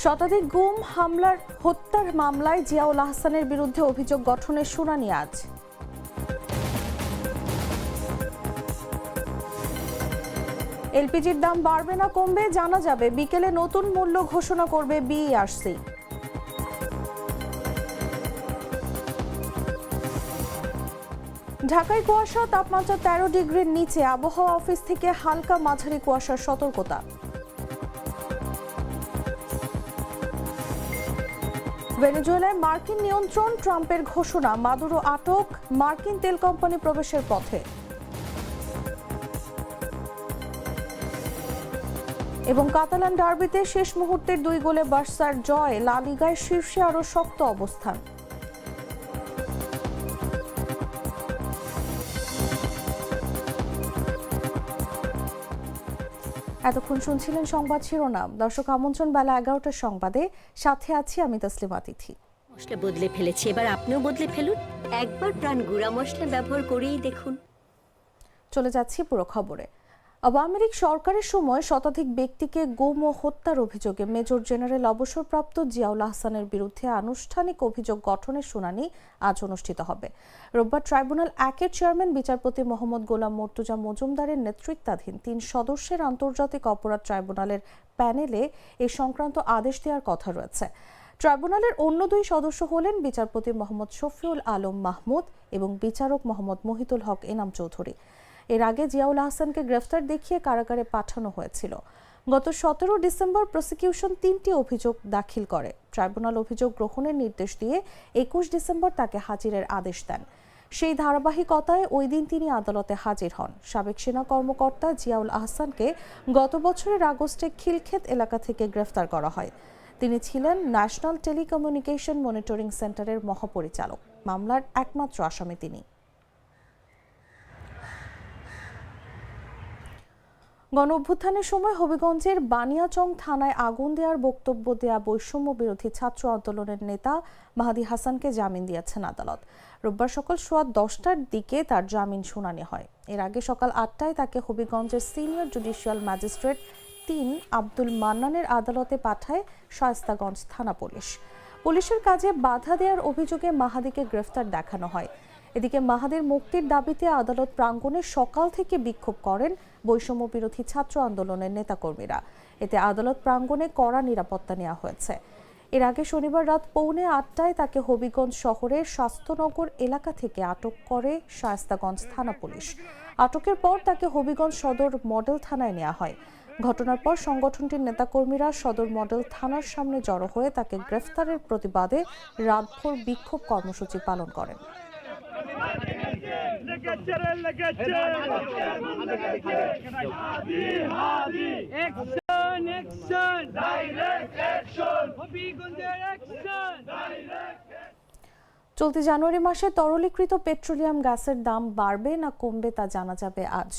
শতাধিক গুম হামলার হত্যার মামলায় জিয়াউল আহসানের বিরুদ্ধে অভিযোগ গঠনের শুনানি আজ। এলপিজির দাম বাড়বে না কমবে জানা যাবে, বিকেলে নতুন মূল্য ঘোষণা করবে বিইআরসি। ঢাকায় কুয়াশা, তাপমাত্রা 13 ডিগ্রির নিচে, আবহাওয়া অফিস থেকে হালকা মাঝারি কুয়াশার সতর্কতা। ভেনেজুয়েলায় মার্কিন নিয়ন্ত্রণ, ট্রাম্পের ঘোষণা, মাদুরো আটক, মার্কিন তেল কোম্পানি প্রবেশের পথে। এবং কাতালান ডার্বিতে শেষ মুহূর্তের 2 গোলে বার্সার জয়, লা লিগায় শীর্ষে আরও শক্ত অবস্থান। এতক্ষণ শুনছিলেন সংবাদ শিরোনাম। দর্শক, আমন্ত্রণ বেলা 11টার সংবাদে, সাথে আছি আমি তাসলিমা তিথি। মশলা বদলে ফেলেছি, এবার আপনিও বদলে ফেলুন। একবার প্রাণ গুঁড়া মশলা ব্যবহার করেই দেখুন। চলে যাচ্ছি পুরো খবরে। আওয়ামী লীগ সরকারের সময় শতাধিক ব্যক্তিকে গুম ও হত্যার অভিযোগে মেজর জেনারেল অবসরপ্রাপ্ত জিয়াউল আহসানের বিরুদ্ধে আনুষ্ঠানিক অভিযোগ গঠনের শুনানি আজ অনুষ্ঠিত হবে। রোববার ট্রাইব্যুনাল 1-এর চেয়ারম্যান বিচারপতি মোহাম্মদ গোলাম মর্তুজা মজুমদারের নেতৃত্বাধীন 3 সদস্যের আন্তর্জাতিক অপরাধ ট্রাইব্যুনালের প্যানেলে এ সংক্রান্ত আদেশ দেওয়ার কথা রয়েছে। ট্রাইব্যুনালের অন্য 2 সদস্য হলেন বিচারপতি মোহাম্মদ শফিউল আলম মাহমুদ এবং বিচারক মোহাম্মদ মহিতুল হক এনাম চৌধুরী। এর আগে জিয়াউল আহসানকে গ্রেফতার দেখিয়ে কারাগারে পাঠানো হয়েছিল। গত 17 ডিসেম্বর প্রসিকিউশন 3টি অভিযোগ দাখিল করে। ট্রাইব্যুনাল অভিযোগ গ্রহণের নির্দেশ দিয়ে 21 ডিসেম্বর তাকে হাজিরের আদেশ দেন। সেই ধারাবাহিকতায় ওই দিন তিনি আদালতে হাজির হন। সাবেক সেনা কর্মকর্তা জিয়াউল আহসানকে গত বছরের আগস্টে খিলক্ষেত এলাকা থেকে গ্রেফতার করা হয়। তিনি ছিলেন ন্যাশনাল টেলিকমিউনিকেশন মনিটরিং সেন্টারের মহাপরিচালক। মামলার একমাত্র আসামি তিনি। গণ অভ্যুত্থানের সময় হবিগঞ্জের বানিয়াচং থানায় আগুন দেওয়ার বক্তব্য দেয়া বৈষম্য বিরোধী ছাত্র আন্দোলনের নেতা মাহাদি হাসানকে জামিন দিয়েছেন আদালত। রোববার সকাল 10:15টার দিকে তার জামিন শুনানি হয়। এর আগে সকাল 8টায় তাকে হবিগঞ্জের সিনিয়র জুডিশিয়াল ম্যাজিস্ট্রেট 3 আব্দুল মান্নানের আদালতে পাঠায় শায়েস্তাগঞ্জ থানা পুলিশ। পুলিশের কাজে বাধা দেওয়ার অভিযোগে মাহাদিকে গ্রেফতার দেখানো হয়। এদিকে মাহাদির মুক্তির দাবিতে আদালত প্রাঙ্গণে সকাল থেকে বিক্ষোভ করেন বৈষম্য বিরোধী ছাত্র আন্দোলনের নেতাকর্মীরা। এতে আদালত প্রাঙ্গণে কড়া নিরাপত্তা নেওয়া হয়েছে। এর আগে শনিবার রাত 7:45টায় তাকে হবিগঞ্জ শহরের স্বাস্থ্যনগর এলাকা থেকে আটক করে শায়েস্তাগঞ্জ থানা পুলিশ। আটকের পর তাকে হবিগঞ্জ সদর মডেল থানায় নেওয়া হয়। ঘটনার পর সংগঠনটির নেতাকর্মীরা সদর মডেল থানার সামনে জড়ো হয়ে তাকে গ্রেফতারের প্রতিবাদে রাতভর বিক্ষোভ কর্মসূচি পালন করেন। চলতি জানুয়ারি মাসে তরলীকৃত পেট্রোলিয়াম গ্যাসের দাম বাড়বে না কমবে তা জানা যাবে আজ।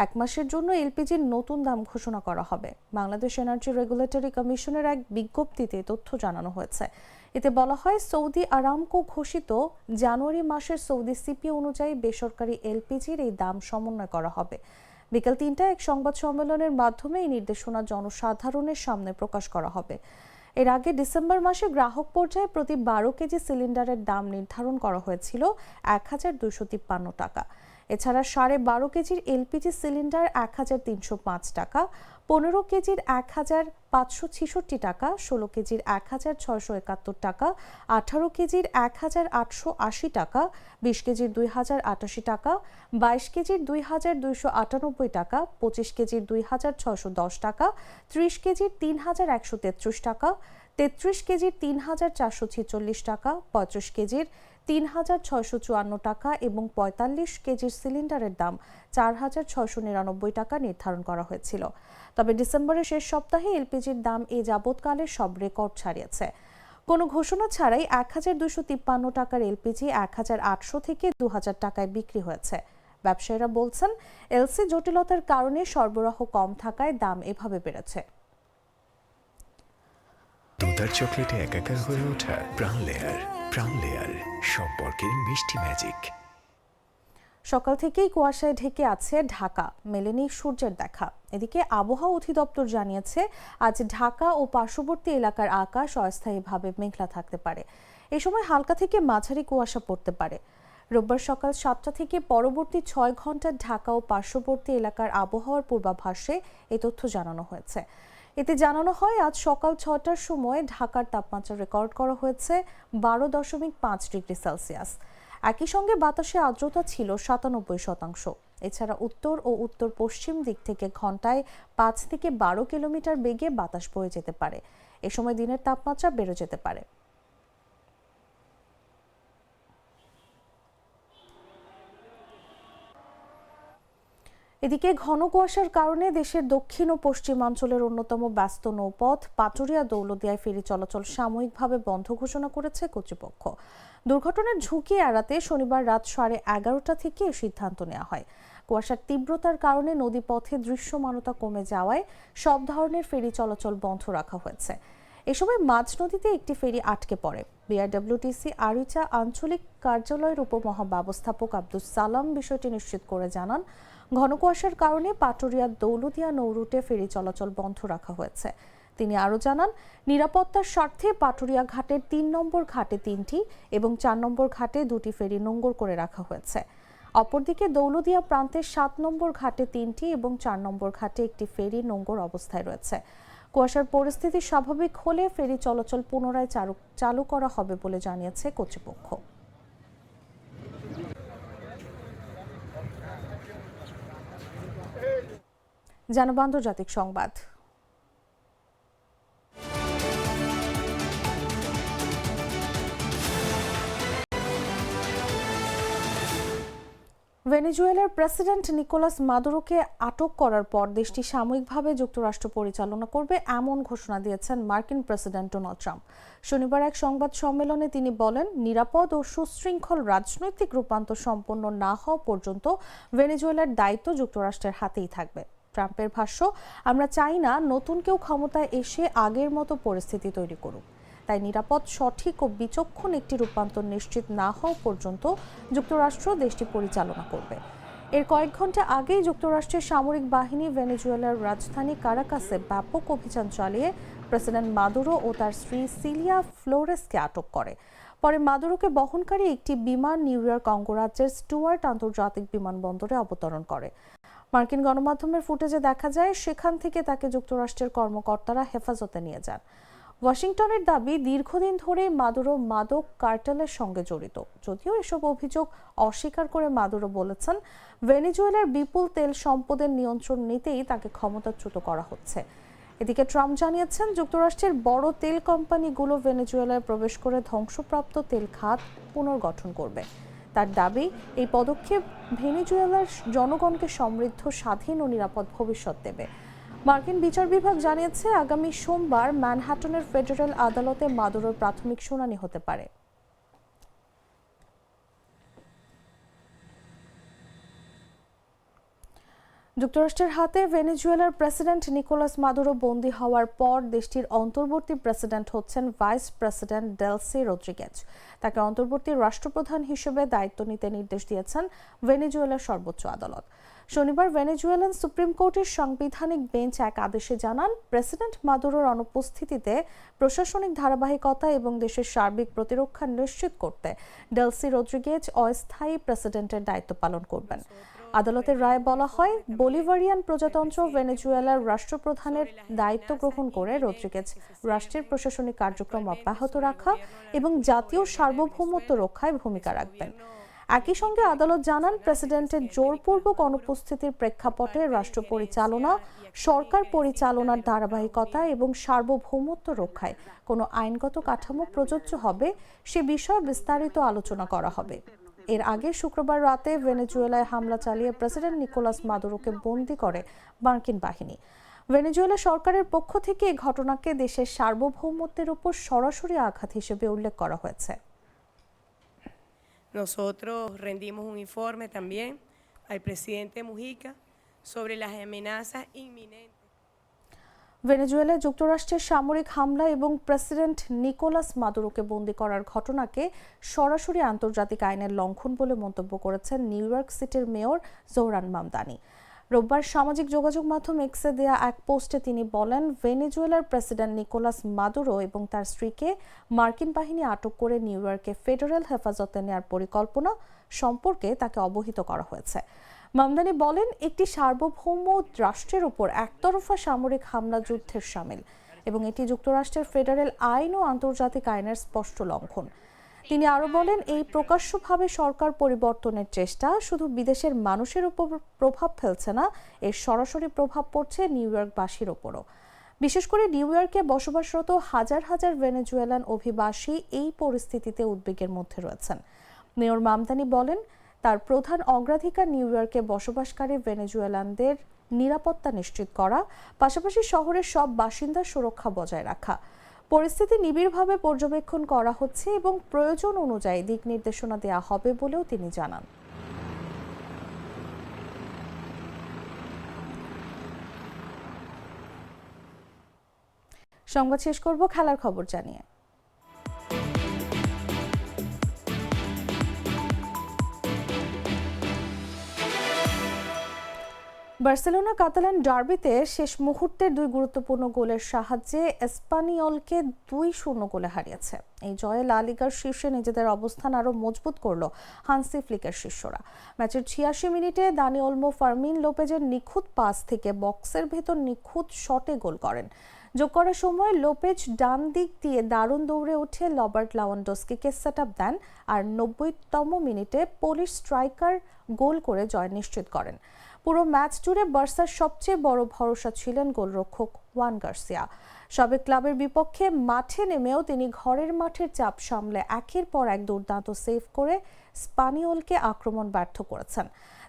1 মাসের জন্য এলপিজির নতুন দাম ঘোষণা করা হবে। বাংলাদেশ এনার্জি রেগুলেটরি কমিশনের এক বিজ্ঞপ্তিতে তথ্য জানানো হয়েছে। এতে বলা হয়, সৌদি আরামকো ঘোষিত জানুয়ারি মাসের সৌদি সিপি অনুযায়ী বেসরকারি এলপিজির এই দাম সমন্বয় করা হবে। বিকেল 3টায় এক সংবাদ সম্মেলনের মাধ্যমে এই নির্দেশনা জনসাধারণের সামনে প্রকাশ করা হবে। এর আগে ডিসেম্বর মাসে গ্রাহক পর্যায়ে প্রতি 12 কেজি সিলিন্ডারের দাম নির্ধারণ করা হয়েছিল 1253 টাকা। এছাড়া 12.5 কেজির এলপিজি সিলিন্ডার 1305 টাকা, 15 কেজির 1566 টাকা, 16 কেজির 1671 টাকা, 18 কেজির 1880 টাকা, 20 কেজির 2088 টাকা, 22 কেজির 2298 টাকা, 25 কেজির 2610 টাকা, 30 কেজির 3133 টাকা, 33 কেজির 3446 টাকা, 35 কেজির 3654 টাকা এবং 45 কেজির সিলিন্ডারের দাম 4699 টাকা নির্ধারণ করা হয়েছিল। তবে ডিসেম্বরের শেষ সপ্তাহে এলপিজির দাম এ যাবৎকালে সব রেকর্ড ছাড়িয়েছে। কোনো ঘোষণা ছাড়াই 1253 টাকার এলপিজি 1800 থেকে 2000 টাকায় বিক্রি হয়েছে। ব্যবসায়ীরা বলছেন, এলসি জটিলতার কারণে সরবরাহ কম থাকায় দাম এভাবে বেড়েছে। দুধার চকলেটে একাকার হয়ে ওঠা প্রাণ লেয়ার সম্পর্কের মিষ্টি ম্যাজিক। সকাল থেকেই কুয়াশায় ঢেকে আছে ঢাকা, মেলেনি সূর্যের দেখা। এদিকে আবহাওয়া অধিদপ্তর জানিয়েছে আজ ঢাকা ও পার্শ্ববর্তী এলাকার আকাশ অস্থায়ীভাবে মেঘলা থাকতে পারে। এই সময় হালকা থেকে মাঝারি কুয়াশা পড়তে পারে। রোববার সকাল 7টা থেকে পরবর্তী 6 ঘন্টার ঢাকা ও পার্শ্ববর্তী এলাকার আবহাওয়ার পূর্বাভাসে এই তথ্য জানানো হয়েছে। এতে জানানো হয় আজ সকাল 6টার সময় ঢাকার তাপমাত্রা রেকর্ড করা হয়েছে 12.5 ডিগ্রি সেলসিয়াস। একই সঙ্গে বাতাসে আর্দ্রতা ছিল 97%। এছাড়া উত্তর ও উত্তর পশ্চিম দিক থেকে ঘন্টায় 5 থেকে 12 কিলোমিটার বেগে বাতাস বয়ে যেতে পারে। এ সময় দিনের তাপমাত্রা বেড়ে যেতে পারে। এদিকে ঘন কুয়াশার কারণে দেশের দক্ষিণ ও পশ্চিমাঞ্চলের অন্যতম ব্যস্ত নৌপথ পাটুরিয়া দৌলতদিয়ায় ফেরি চলাচল সাময়িকভাবে বন্ধ ঘোষণা করেছে কর্তৃপক্ষ। দুর্ঘটনার ঝুঁকি এড়াতে শনিবার রাত 11:30টা থেকে এই সিদ্ধান্ত নেওয়া হয়। কুয়াশার তীব্রতার কারণে নদীপথে দৃশ্যমানতা কমে যাওয়ায় সব ধরনের ফেরি চলাচল বন্ধ রাখা হয়েছে। এ সময় মাঝ নদীতে একটি ফেরি আটকে পড়ে। বিআরডব্লিউটিসি আরিচা আঞ্চলিক কার্যালয়ের উপমহাব্যবস্থাপক আব্দুস সালাম বিষয়টি নিশ্চিত করে জানান, ঘন কুয়াশার কারণে পাটুরিয়া দৌলতদিয়া নৌরুটে ফেরি চলাচল বন্ধ রাখা হয়েছে। তিনি আরও জানান, নিরাপত্তার স্বার্থে পাটুরিয়া ঘাটের 3 নম্বর ঘাটে 3টি এবং 4 নম্বর ঘাটে 2টি ফেরি নোঙর করে রাখা হয়েছে। অপরদিকে দৌলতদিয়া প্রান্তের 7 নম্বর ঘাটে 3টি এবং 4 নম্বর ঘাটে একটি ফেরি নোঙর অবস্থায় রয়েছে। কুয়াশার পরিস্থিতি স্বাভাবিক হলে ফেরি চলাচল পুনরায় চালু করা হবে বলে জানিয়েছে কর্তৃপক্ষ। জানাবো আন্তর্জাতিক সংবাদ। ভেনেজুয়েলার প্রেসিডেন্ট নিকোলাস মাদুরোকে আটক করার পর দেশটি সাময়িকভাবে যুক্তরাষ্ট্র পরিচালনা করবে এমন ঘোষণা দিয়েছেন মার্কিন প্রেসিডেন্ট ডোনাল্ড ট্রাম্প। শনিবার এক সংবাদ সম্মেলনে তিনি বলেন, নিরাপদ ও সুশৃঙ্খল রাজনৈতিক রূপান্তর সম্পন্ন না হওয়া পর্যন্ত ভেনেজুয়েলার দায়িত্ব যুক্তরাষ্ট্রের হাতেই থাকবে। ট্রাম্পের ভাষ্য, আমরা চাই না নতুন কেউ ক্ষমতায় এসে আগের মতো পরিস্থিতি তৈরি করুক। তাই নিরাপদ, সঠিক ও বিচক্ষণ একটি রূপান্তর নিশ্চিত না হওয়া পর্যন্ত যুক্তরাষ্ট্র দেশটি পরিচালনা করবে। এর কয়েক ঘন্টা আগেই যুক্তরাষ্ট্রের সামরিক বাহিনী ভেনেজুয়েলার রাজধানী কারাকাসে ব্যাপক অভিযান চালিয়ে প্রেসিডেন্ট মাদুরো ও তার স্ত্রী সিলিয়া ফ্লোরেসকে আটক করে। পরে মাদুরোকে বহনকারী একটি বিমান নিউ ইয়র্ক অঙ্গরাজ্যের স্টুয়ার্ট আন্তর্জাতিক বিমানবন্দরে অবতরণ করে। মার্কিন গণমাধ্যমের ফুটেজে দেখা যায়, সেখান থেকে তাকে যুক্তরাষ্ট্রের কর্মকর্তারা হেফাজতে নিয়ে যান। ওয়াশিংটনের দাবি, দীর্ঘদিন ধরে মাদুরো মাদক কার্টেলের সঙ্গে জড়িত। যদিও এসব অভিযোগ অস্বীকার করে মাদুরো বলেছেন, ভেনেজুয়েলার বিপুল তেল সম্পদের নিয়ন্ত্রণ নিতেই তাকে ক্ষমতাচ্যুত করা হচ্ছে। এদিকে ট্রাম্প জানিয়েছেন, যুক্তরাষ্ট্রের বড় তেল কোম্পানিগুলো ভেনেজুয়েলায় প্রবেশ করে ধ্বংসপ্রাপ্ত তেল খাত পুনর্গঠন করবে। তার দাবি, এই পদক্ষেপ ভেনেজুয়েলার জনগণকে সমৃদ্ধ, স্বাধীন ও নিরাপদ ভবিষ্যৎ দেবে। মার্কিন বিচার বিভাগ জানিয়েছে, আগামী সোমবার ম্যানহাটনের ফেডারেল আদালতে মাদুরোর প্রাথমিক শুনানি হতে পারে। যুক্তরাষ্ট্রের হাতে ভেনেজুয়েলার প্রেসিডেন্ট নিকোলাস মাদুরো বন্দী হওয়ার পর দেশটির অন্তর্বর্তী প্রেসিডেন্ট হচ্ছেন ভাইস প্রেসিডেন্ট ডেলসি রদ্রিগেজ। তাকে অন্তর্বর্তী রাষ্ট্রপ্রধান হিসেবে দায়িত্ব নিতে নির্দেশ দিয়েছেন ভেনেজুয়েলার সর্বোচ্চ আদালত। শনিবার ভেনেজুয়েলান সুপ্রিম কোর্টের সাংবিধানিক বেঞ্চ এক আদেশে জানান, প্রেসিডেন্ট মাদুরোর অনুপস্থিতিতে প্রশাসনিক ধারাবাহিকতা এবং দেশের সার্বিক প্রতিরক্ষা নিশ্চিত করতে ডেলসি রদ্রিগেজ অস্থায়ী প্রেসিডেন্টের দায়িত্ব পালন করবেন। আদালতের রায়ে বলা হয়, বলিভারিয়ান প্রজাতন্ত্র ভেনেজুয়েলার রাষ্ট্রপ্রধানের দায়িত্ব গ্রহণ করে রদ্রিগেজ রাষ্ট্রের প্রশাসনিক কার্যক্রম অব্যাহত রাখা এবং জাতীয় সার্বভৌমত্ব রক্ষায় ভূমিকা রাখবেন। একই সঙ্গে আদালত জানান, প্রেসিডেন্টের জোরপূর্বক অনুপস্থিতির প্রেক্ষাপটে রাষ্ট্র পরিচালনা, সরকার পরিচালনার ধারাবাহিকতা এবং সার্বভৌমত্ব রক্ষায় কোনো আইনগত কাঠামো প্রযোজ্য হবে সে বিষয়ে বিস্তারিত আলোচনা করা হবে। এর আগে শুক্রবার রাতে ভেনেজুয়েলায় হামলা চালিয়ে প্রেসিডেন্ট নিকোলাস মাদুরোকে বন্দী করে মার্কিন বাহিনী। ভেনেজুয়েলা সরকারের পক্ষ থেকে এই ঘটনাকে দেশের সার্বভৌমত্বের উপর সরাসরি আঘাত হিসেবে উল্লেখ করা হয়েছে। Nosotros rendimos un informe también al presidente Mujica sobre las amenazas inminentes. ভেনেজুয়েলায় যুক্তরাষ্ট্রের সামরিক হামলা এবং প্রেসিডেন্ট নিকোলাস মাদুরোকে বন্দী করার ঘটনাকে সরাসরি আন্তর্জাতিক আইনের লঙ্ঘন বলে মন্তব্য করেছেন নিউ ইয়র্ক সিটির মেয়র জোহরান মামদানি। রোববার সামাজিক যোগাযোগ মাধ্যম এক্সে দেয়া এক পোস্টে তিনি বলেন, ভেনেজুয়েলার প্রেসিডেন্ট নিকোলাস মাদুরো এবং তার স্ত্রীকে মার্কিন বাহিনী আটক করে নিউ ইয়র্কে ফেডারেল হেফাজতে নেওয়ার পরিকল্পনা সম্পর্কে তাকে অবহিত করা হয়েছে। মামদানি বলেন, একটি সার্বভৌম রাষ্ট্রের উপর একতরফা সামরিক হামলা যুদ্ধের শামিল এবং এটি যুক্তরাষ্ট্রের ফেডারেল আইন ও আন্তর্জাতিক আইনের স্পষ্ট লঙ্ঘন। তিনি আরও বলেন, এই প্রকাশ্যভাবে সরকার পরিবর্তনের চেষ্টা শুধু বিদেশের মানুষের উপর প্রভাব ফেলছে না, এর সরাসরি প্রভাব পড়ছে নিউ ইয়র্কবাসীর ওপরও। বিশেষ করে নিউ ইয়র্কে বসবাসরত হাজার হাজার ভেনেজুয়েলান অভিবাসী এই পরিস্থিতিতে উদ্বেগের মধ্যে রয়েছেন। মেয়র মামদানি বলেন, তার প্রধান অগ্রাধিকার নিউ ইয়র্কে বসবাসকারী ভেনেজুয়েলানদের নিরাপত্তা নিশ্চিত করা, পাশাপাশি শহরের সব বাসিন্দার সুরক্ষা বজায় রাখা। পরিস্থিতি নিবিড়ভাবে পর্যবেক্ষণ করা হচ্ছে এবং প্রয়োজন অনুযায়ী দিক নির্দেশনা দেওয়া হবে বলেও তিনি জানান। সংবাদ শেষ করব খেলার খবর জানিয়ে। বার্সেলোনা কাতালান ডার্বিতে শেষ মুহূর্তের দুই গুরুত্বপূর্ণ গোলের সাহায্যে এসপানিওলকে 2-0 গোলে হারিয়েছে। এই জয়ে লা লিগার শীর্ষে নিজেদের অবস্থান আরও মজবুত করল হান্সি ফ্লিকের শিষ্যরা। ম্যাচের 86 মিনিটে দানি ওলমো ফার্মিন লোপেজের নিখুঁত পাস থেকে বক্সের ভেতর নিখুঁত শটে গোল করেন। যোগ করার সময় লোপেজ ডান দিক দিয়ে দারুণ দৌড়ে উঠে রবার্ট লেভানডস্কিকে সেট আপ দেন আর 90তম মিনিটে পোলিশ স্ট্রাইকার গোল করে জয় নিশ্চিত করেন। পুরো ম্যাচ জুড়ে বার্সার সবচেয়ে বড় ভরসা ছিলেন গোলরক্ষক ওয়ান গার্সিয়া। সাবেক ক্লাবের বিপক্ষে মাঠে নেমেও তিনি ঘরের মাঠের চাপ সামলে একের পর এক দুর্দান্ত সেভ করে স্পানিওলকে আক্রমণ ব্যর্থ করেছেন।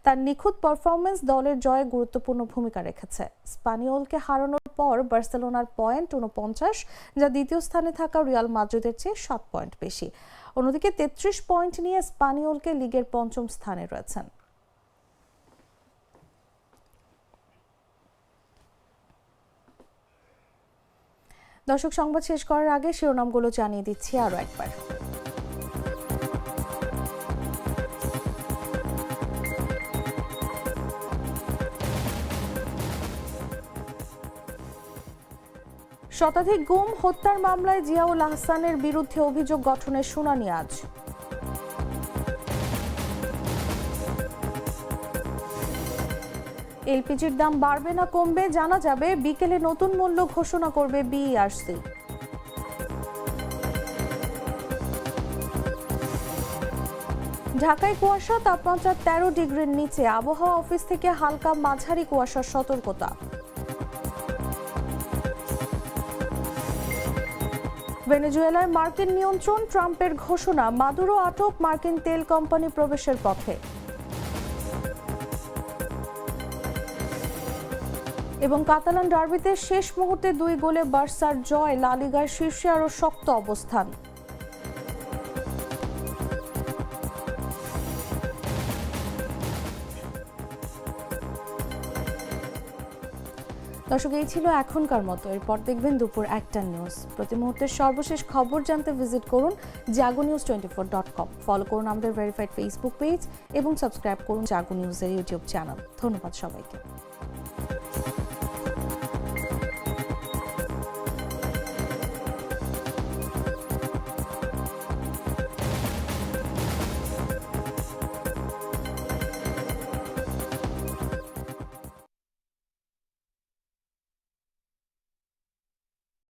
তার নিখুঁত পারফরমেন্স দলের জয়ে গুরুত্বপূর্ণ ভূমিকা রেখেছে। স্পানিওলকে হারানোর পর বার্সেলোনার পয়েন্ট 49, যা দ্বিতীয় স্থানে থাকা রিয়াল মাদ্রিদের চেয়ে 7 পয়েন্ট বেশি। অন্যদিকে 33 পয়েন্ট নিয়ে স্পানিওলকে লিগের 5ম স্থানে রয়েছেন। দর্শক, সংবাদ শেষ করার আগে শিরোনামগুলো জানিয়ে দিচ্ছি আরও একবার। শতাধিক গুম হত্যার মামলায় জিয়াউল আহসানের বিরুদ্ধে অভিযোগ গঠনের শুনানি আজ। এলপিজির দাম বাড়বে না কমবে জানা যাবে, বিকেলে নতুন মূল্য ঘোষণা করবে বিইআরসি। ঢাকায় কুয়াশা, তাপমাত্রা 13 ডিগ্রির নিচে, আবহাওয়া অফিস থেকে হালকা মাঝারি কুয়াশার সতর্কতা। ভেনেজুয়েলায় মার্কিন নিয়ন্ত্রণ, ট্রাম্পের ঘোষণা, মাদুরো আটক, মার্কিন তেল কোম্পানি প্রবেশের পথে। এবং কাতালান ডার্বিতে শেষ মুহূর্তে 2 গোলে বার্সার জয়, লা লিগার শীর্ষে আরও শক্ত অবস্থান। দর্শক, এই ছিল এখনকার মতো। এরপর দেখবেন দুপুর 1টা নিউজ। প্রতি মুহূর্তের সর্বশেষ খবর জানতে ভিজিট করুন jagonews24.com। ফলো করুন আমাদের ভেরিফাইড ফেসবুক পেজ এবং সাবস্ক্রাইব করুন জাগো নিউজের ইউটিউব চ্যানেল। ধন্যবাদ সবাইকে।